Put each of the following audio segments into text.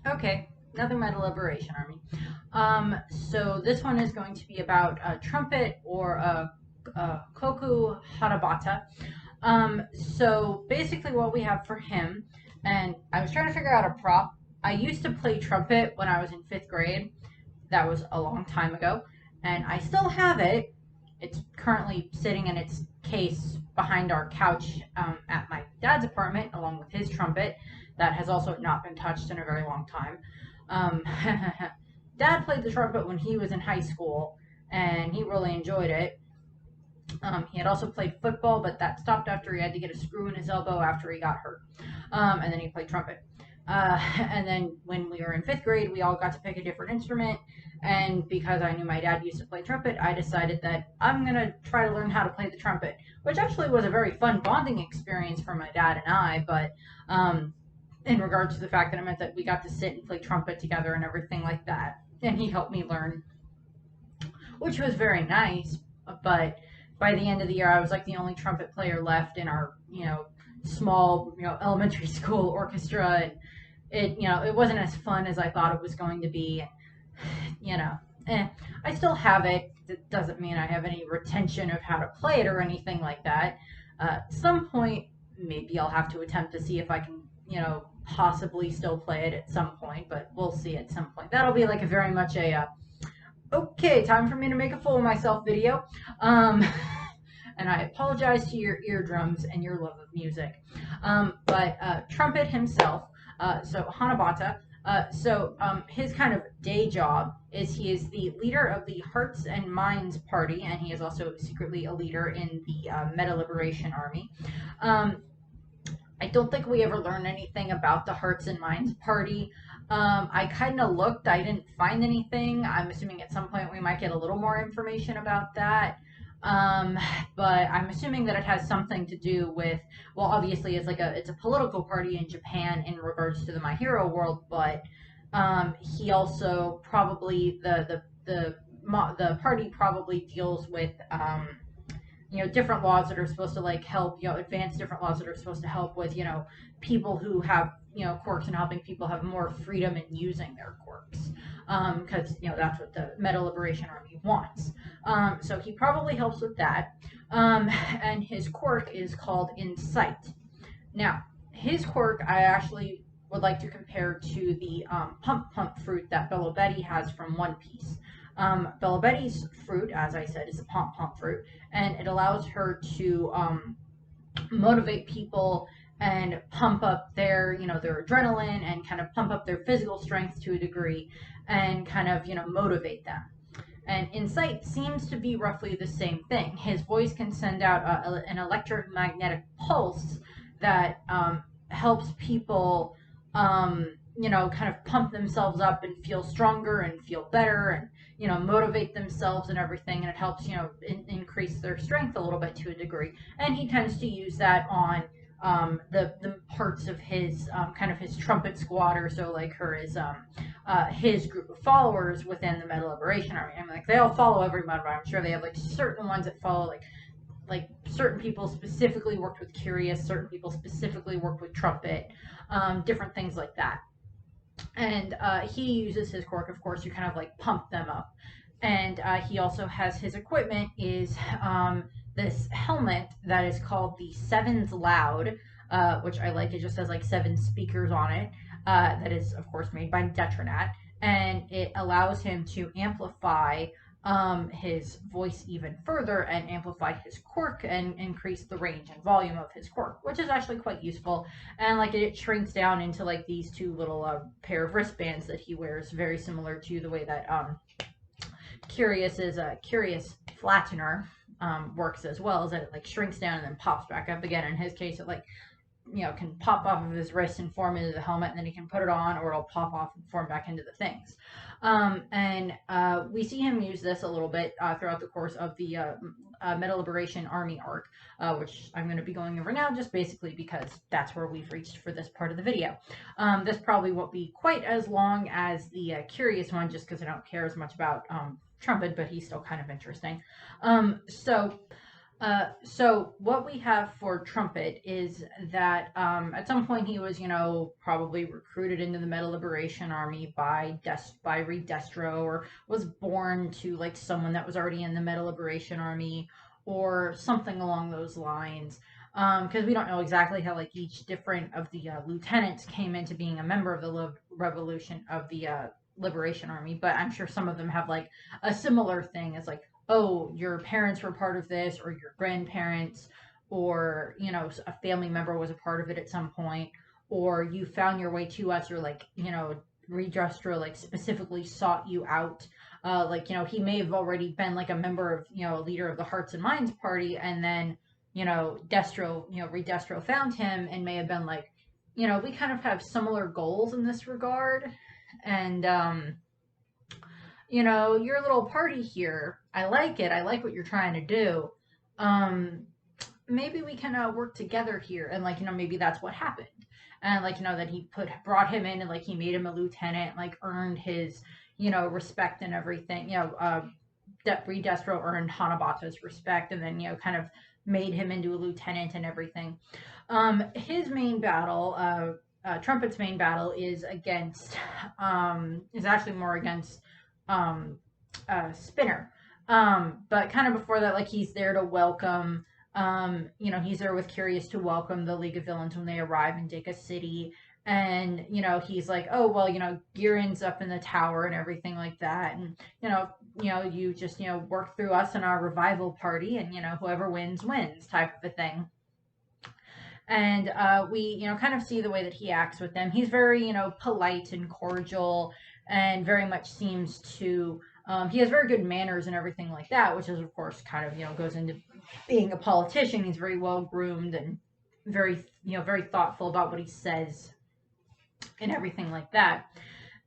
Okay, another Metal Liberation Army. So this one is going to be about a Trumpet or a Koku Harabata. So basically, what we have for him, and I was trying to figure out a prop. I used to play trumpet when I was in fifth grade. That was a long time ago, and I still have it. It's currently sitting in its case behind our couch at my dad's apartment, along with his trumpet that has also not been touched in a very long time. Um, Dad played the trumpet when he was in high school, and he really enjoyed it. He had also played football, but that stopped after he had to get a screw in his elbow after he got hurt. And then he played trumpet. And then when we were in fifth grade, we all got to pick a different instrument. And because I knew my dad used to play trumpet, I decided that I'm going to try to learn how to play the trumpet, which actually was a very fun bonding experience for my dad and I. But in regards to the fact that it meant that we got to sit and play trumpet together and everything like that. And he helped me learn, which was very nice. But by the end of the year, I was like the only trumpet player left in our, small, elementary school orchestra, and it wasn't as fun as I thought it was going to be. You know, I still have it. It doesn't mean I have any retention of how to play it or anything like that. At some point, maybe I'll have to attempt to see if I can, possibly still play it at some point, but we'll see at some point. That'll be like a very much a okay, time for me to make a fool of myself video. Um, and I apologize to your eardrums and your love of music. But Trumpet himself, so Hanabata, his kind of day job is he is the leader of the Hearts and Minds Party, and he is also secretly a leader in the Meta Liberation Army. Um, I don't think we ever learned anything about the Hearts and Minds Party. I kind of looked, I didn't find anything. I'm assuming at some point we might get a little more information about that. Um, but I'm assuming that it has something to do with, well, obviously it's a political party in Japan in regards to the My Hero world, but he also probably the party probably deals with different laws that are supposed to like help, advance different laws that are supposed to help with, people who have, quirks, and helping people have more freedom in using their quirks. Because, that's what the Meta Liberation Army wants. So he probably helps with that. And his quirk is called Insight. Now, his quirk, I actually would like to compare to the Pump Pump fruit that Bello Betty has from One Piece. Bello Betty's fruit, as I said, is a Pump Pump fruit, and it allows her to motivate people and pump up their adrenaline and kind of pump up their physical strength to a degree and kind of motivate them. And Insight seems to be roughly the same thing. His voice can send out an electromagnetic pulse that helps people, kind of pump themselves up and feel stronger and feel better and, motivate themselves and everything. And it helps, increase their strength a little bit to a degree. And he tends to use that on the parts of his kind of his trumpet squad, or so like her is his group of followers within the Meta Liberation Army. I mean, like they all follow everyone, but I'm sure they have like certain ones that follow like certain people specifically worked with Curious, certain people specifically worked with Trumpet, different things like that. And he uses his quirk, of course, to kind of like pump them up. And he also has his equipment is this helmet that is called the Sevens Loud, which I like. It just has like seven speakers on it. That is, of course, made by Detronat, and it allows him to amplify his voice even further and amplify his quirk and increase the range and volume of his quirk, which is actually quite useful. And like it shrinks down into like these two little pair of wristbands that he wears, very similar to the way that Curious's Curious Flattener works as well, as that it like shrinks down and then pops back up again. In his case, it like can pop off of his wrist and form into the helmet, and then he can put it on, or it'll pop off and form back into the things. And we see him use this a little bit throughout the course of the Meta Liberation Army arc, which I'm going to be going over now, just basically because that's where we've reached for this part of the video. This probably won't be quite as long as the Curious one, just because I don't care as much about Trumpet, but he's still kind of interesting. So So what we have for Trumpet is that at some point he was, probably recruited into the Meta Liberation Army by Reed Destro, or was born to like someone that was already in the Meta Liberation Army, or something along those lines. Because we don't know exactly how like each different of the lieutenants came into being a member of the revolution of the Liberation Army, but I'm sure some of them have like a similar thing as like, oh, your parents were part of this, or your grandparents, or, a family member was a part of it at some point, or you found your way to us, or like, Redressor like specifically sought you out. Like, he may have already been like a member of, a leader of the Hearts and Minds Party, and then, Redestro found him and may have been like, we kind of have similar goals in this regard. And, your little party here, I like it. I like what you're trying to do. Um, Maybe we can work together here. And like, maybe that's what happened. And like, that he brought him in and like he made him a lieutenant, like earned his, respect and everything. Destro earned Hanabata's respect, and then, kind of made him into a lieutenant and everything. His main battle, Trumpet's main battle is actually more against Spinner. But kind of before that, like he's there to welcome, he's there with Curious to welcome the League of Villains when they arrive in Deka City. And, he's like, oh, well, Girin's up in the tower and everything like that. And, you just, work through us and our revival party, and, whoever wins, wins type of a thing. And we, kind of see the way that he acts with them. He's very, polite and cordial, and very much seems to, he has very good manners and everything like that, which is, of course, kind of, goes into being a politician. He's very well groomed and very, very thoughtful about what he says and everything like that.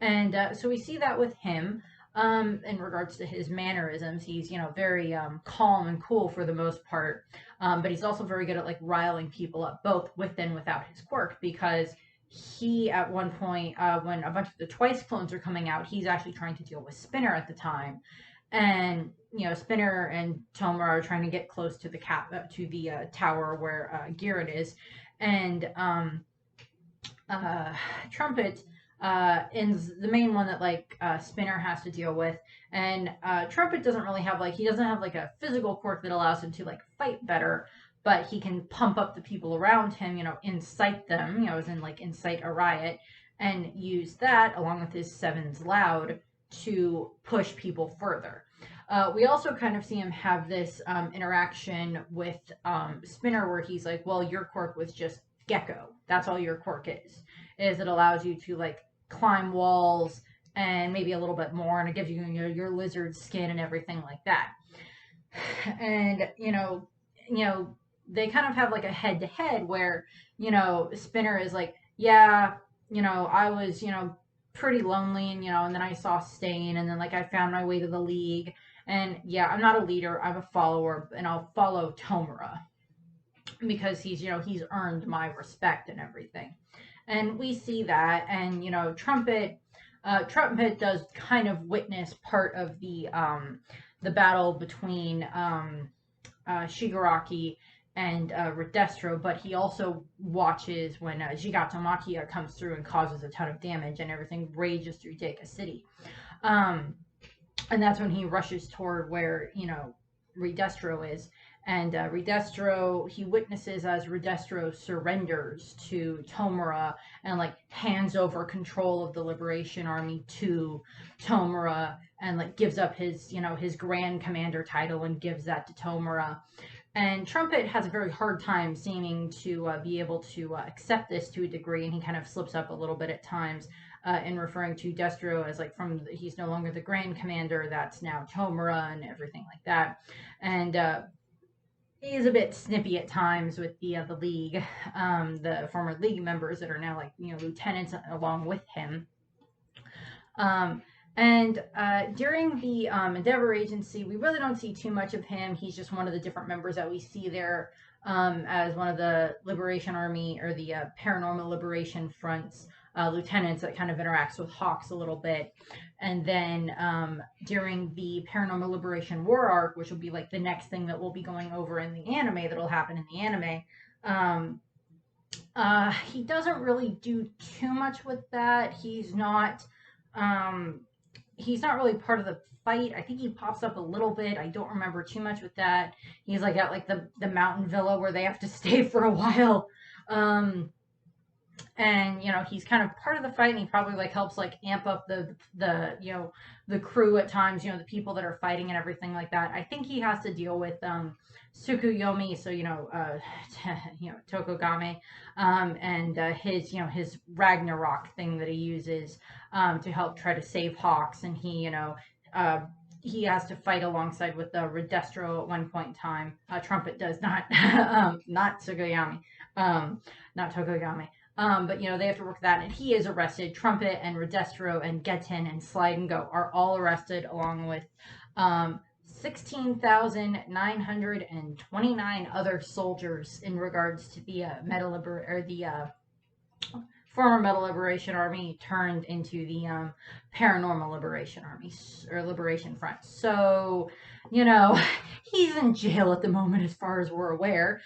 And so we see that with him. In regards to his mannerisms, he's, very calm and cool for the most part. But he's also very good at like riling people up, both with and without his quirk, because he, at one point, when a bunch of the Twice clones are coming out, he's actually trying to deal with Spinner at the time. And, Spinner and Tomura are trying to get close to the tower where Girin is. And Trumpet is the main one that like Spinner has to deal with. And Trumpet doesn't really have like, he doesn't have like a physical quirk that allows him to like fight better, but he can pump up the people around him, incite them, as in like incite a riot, and use that along with his Sevens Loud to push people further. We also kind of see him have this interaction with Spinner, where he's like, well, your quirk was just Gecko. That's all your quirk is it allows you to like climb walls and maybe a little bit more, and it gives you, your lizard skin and everything like that. And they kind of have like a head to head where Spinner is like, yeah, I was pretty lonely, and then I saw Stain, and then like I found my way to the League, and yeah, I'm not a leader, I'm a follower, and I'll follow Tomura because he's earned my respect and everything. And we see that, and Trumpet does kind of witness part of the battle between Shigaraki and Redestro, but he also watches when Jigato Makia comes through and causes a ton of damage, and everything rages through Deka City. And that's when he rushes toward where Redestro is. And Redestro, he witnesses as Redestro surrenders to Tomura and like hands over control of the Liberation Army to Tomura, and like gives up his his Grand Commander title and gives that to Tomura. And Trumpet has a very hard time seeming to be able to accept this to a degree, and he kind of slips up a little bit at times in referring to Destro as like he's no longer the Grand Commander, that's now Tomura and everything like that. And he is a bit snippy at times with the League, the former League members that are now like lieutenants along with him. And during the Endeavor Agency, we really don't see too much of him. He's just one of the different members that we see there as one of the Liberation Army, or the Paranormal Liberation Front's lieutenants that kind of interacts with Hawks a little bit. And then during the Paranormal Liberation War arc, which will be like the next thing that we'll be going over in the anime, that'll happen in the anime, he doesn't really do too much with that. He's not really part of the fight. I think he pops up a little bit. I don't remember too much with that. He's like at like the mountain villa where they have to stay for a while. And he's kind of part of the fight, and he probably like helps like amp up the crew at times, the people that are fighting and everything like that. I think he has to deal with Tsukuyomi, so Tokugame, and his Ragnarok thing that he uses to help try to save Hawks, and he has to fight alongside with Redestro at one point in time. Trumpet does not, not Tsukuyomi, not Tokugame. But they have to work that, and he is arrested. Trumpet and Redestro and Getten and Slide and Go are all arrested, along with 16,929 other soldiers in regards to the former Metal Liberation Army turned into the Paranormal Liberation Army or Liberation Front. So, he's in jail at the moment, as far as we're aware.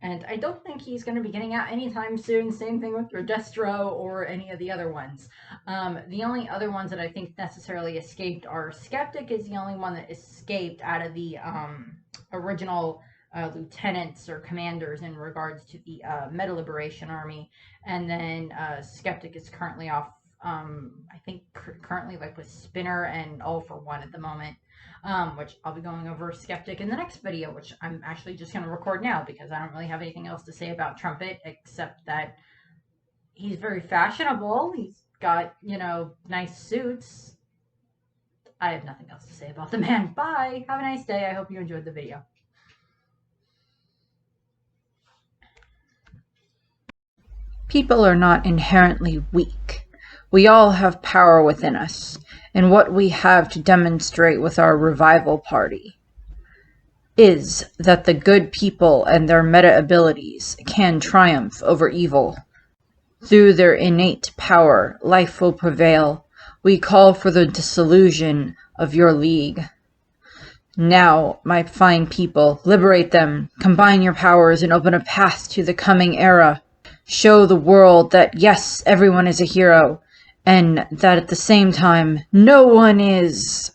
And I don't think he's going to be getting out anytime soon. Same thing with Redestro or any of the other ones. The only other ones that I think necessarily escaped are Skeptic is the only one that escaped out of the original lieutenants or commanders in regards to the Meta Liberation Army. And then Skeptic is currently off, I think currently like with Spinner and All for One at the moment. Which I'll be going over Skeptic in the next video, which I'm actually just going to record now because I don't really have anything else to say about Trumpet except that he's very fashionable. He's got, nice suits. I have nothing else to say about the man. Bye! Have a nice day. I hope you enjoyed the video. People are not inherently weak. We all have power within us, and what we have to demonstrate with our revival party is that the good people and their meta abilities can triumph over evil. Through their innate power, life will prevail. We call for the dissolution of your league. Now, my fine people, liberate them, combine your powers, and open a path to the coming era. Show the world that yes, everyone is a hero, and that at the same time, no one is.